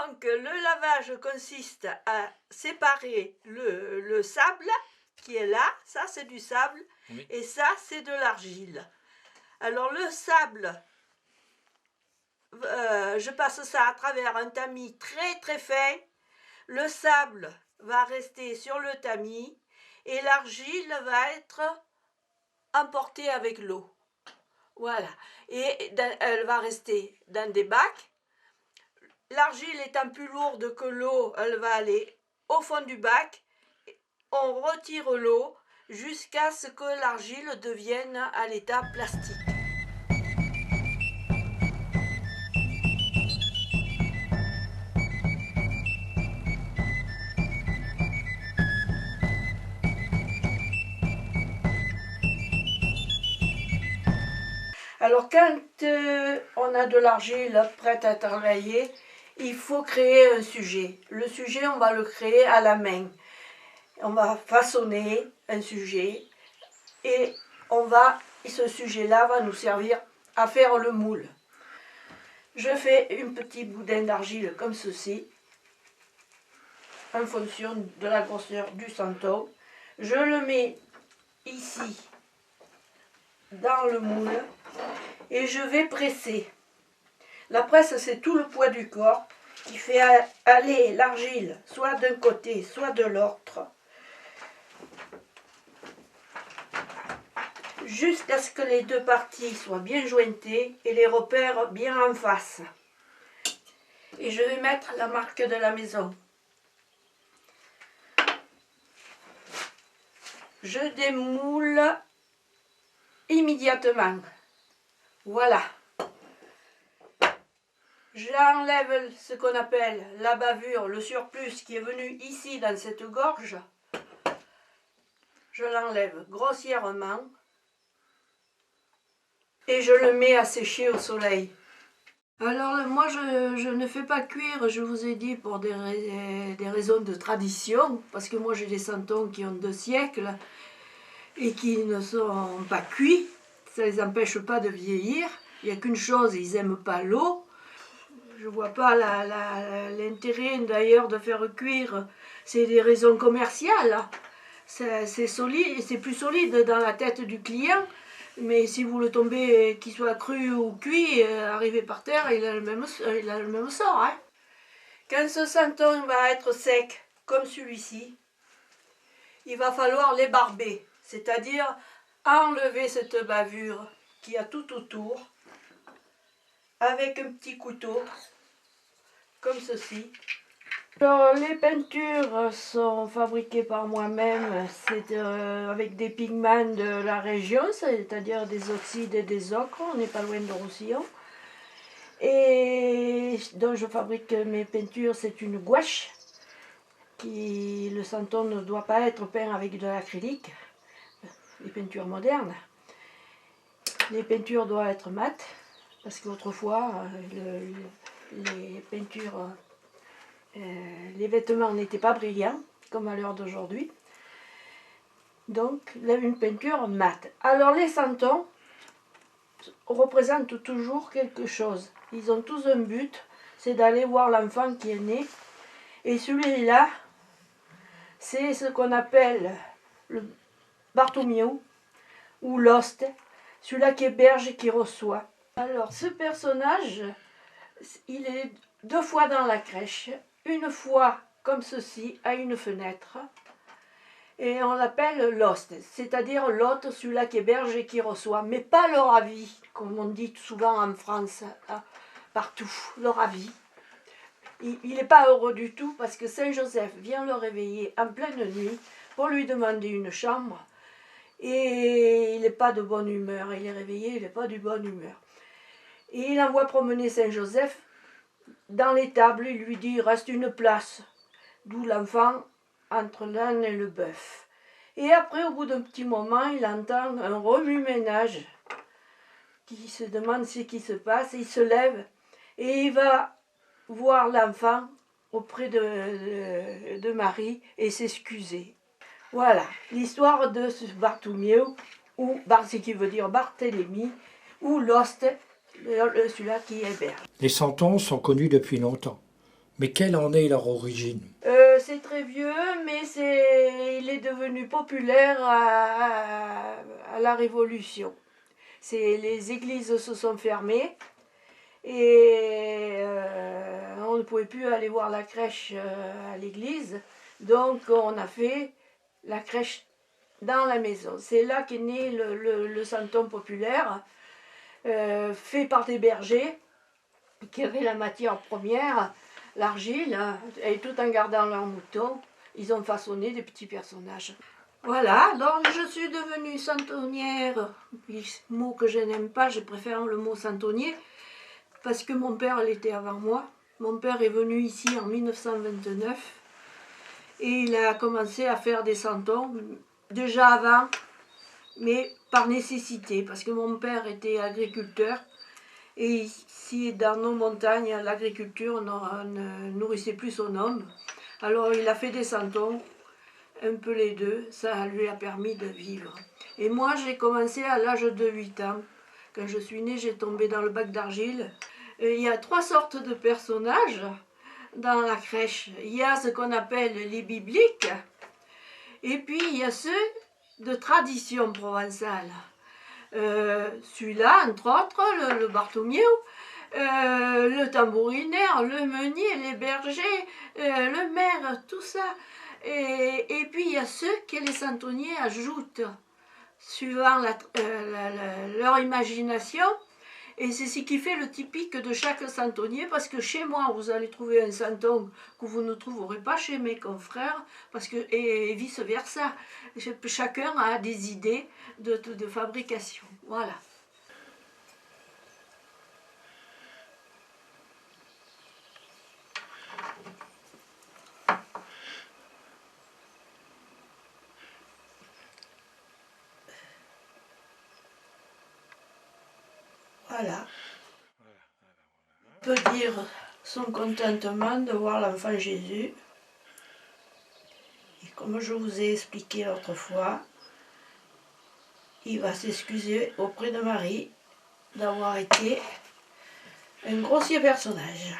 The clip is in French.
Donc le lavage consiste à séparer le sable qui est là, ça c'est du sable, oui. Et ça c'est de l'argile. Alors le sable, je passe ça à travers un tamis très très fin. Le sable va rester sur le tamis et l'argile va être emportée avec l'eau. Voilà. Et elle va rester dans des bacs. L'argile étant plus lourde que l'eau, elle va aller au fond du bac. On retire l'eau jusqu'à ce que l'argile devienne à l'état plastique. Alors quand on a de l'argile prête à travailler, il faut créer un sujet. Le sujet, on va le créer à la main. On va façonner un sujet et ce sujet-là va nous servir à faire le moule. Je fais un petit boudin d'argile comme ceci, en fonction de la grosseur du santon. Je le mets ici, dans le moule, et je vais presser. La presse, c'est tout le poids du corps qui fait aller l'argile soit d'un côté, soit de l'autre, jusqu'à ce que les deux parties soient bien jointées et les repères bien en face. Et je vais mettre la marque de la maison. Je démoule immédiatement. Voilà. J'enlève ce qu'on appelle la bavure, le surplus qui est venu ici dans cette gorge. Je l'enlève grossièrement et je le mets à sécher au soleil. Alors moi je ne fais pas cuire, je vous ai dit, pour des raisons de tradition, parce que moi j'ai des santons qui ont 2 siècles et qui ne sont pas cuits, ça ne les empêche pas de vieillir. Il n'y a qu'une chose, ils n'aiment pas l'eau. Je ne vois pas l'intérêt d'ailleurs de faire cuire, c'est des raisons commerciales. C'est solide, c'est plus solide dans la tête du client, mais si vous le tombez, qu'il soit cru ou cuit, arrivé par terre, il a le même sort. Hein. Quand ce santon va être sec, comme celui-ci, il va falloir l'ébarber, c'est-à-dire enlever cette bavure qui a tout autour, avec un petit couteau, comme ceci. Alors, les peintures sont fabriquées par moi-même, c'est avec des pigments de la région, c'est-à-dire des oxydes et des ocres, on n'est pas loin de Roussillon. Et donc je fabrique mes peintures, c'est une gouache, le santon ne doit pas être peint avec de l'acrylique, les peintures modernes. Les peintures doivent être mates, parce qu'autrefois, les peintures... les vêtements n'étaient pas brillants, comme à l'heure d'aujourd'hui. Donc, une peinture mate. Alors, les santons représentent toujours quelque chose. Ils ont tous un but, c'est d'aller voir l'enfant qui est né. Et celui-là, c'est ce qu'on appelle le Bartholoméo ou l'hoste, celui-là qui héberge et qui reçoit. Alors, ce personnage, il est 2 fois dans la crèche. Une fois comme ceci à une fenêtre et on l'appelle l'hoste, c'est-à-dire l'hôte, celui-là qui héberge et qui reçoit, mais pas le ravi, comme on dit souvent en France, hein, partout, le ravi. Il n'est pas heureux du tout parce que Saint Joseph vient le réveiller en pleine nuit pour lui demander une chambre et il n'est pas de bonne humeur, il est réveillé, il n'est pas de bonne humeur. Et il envoie promener Saint Joseph dans l'étable, il lui dit il reste une place, d'où l'enfant entre l'âne et le bœuf. Et après, au bout d'un petit moment, il entend un remue-ménage qui se demande ce qui se passe, il se lève et il va voir l'enfant auprès de Marie et s'excuser. Voilà, l'histoire de ce Bartholoméo, ou ce qui veut dire Barthélemy, ou l'hoste, celui-là qui héberge. Les santons sont connus depuis longtemps. Mais quelle en est leur origine? C'est très vieux, mais il est devenu populaire à la Révolution. Les églises se sont fermées et on ne pouvait plus aller voir la crèche à l'église. Donc on a fait la crèche dans la maison. C'est là qu'est né le santon populaire, fait par des bergers qui avaient la matière première, l'argile, et tout en gardant leurs moutons, ils ont façonné des petits personnages. Voilà, donc je suis devenue santonnière, mot que je n'aime pas, je préfère le mot santonnier, parce que mon père l'était avant moi. Mon père est venu ici en 1929 et il a commencé à faire des santons déjà avant, mais par nécessité, parce que mon père était agriculteur et ici dans nos montagnes, l'agriculture ne nourrissait plus son homme. Alors il a fait des santons, un peu les deux, ça lui a permis de vivre. Et moi j'ai commencé à l'âge de 8 ans. Quand je suis née, j'ai tombé dans le bac d'argile. Il y a 3 sortes de personnages dans la crèche. Il y a ce qu'on appelle les bibliques, et puis il y a ceux de tradition provençale. Celui-là, entre autres, le Bartholomew, le tambourinaire, le meunier, les bergers, le maire, tout ça. Et puis il y a ceux que les santonniers ajoutent, suivant leur imagination. Et c'est ce qui fait le typique de chaque santonnier, parce que chez moi, vous allez trouver un santon que vous ne trouverez pas chez mes confrères, parce que, et vice-versa. Chacun a des idées de fabrication. Voilà. Voilà. On peut dire son contentement de voir l'enfant Jésus. Et comme je vous ai expliqué l'autre fois, il va s'excuser auprès de Marie d'avoir été un grossier personnage.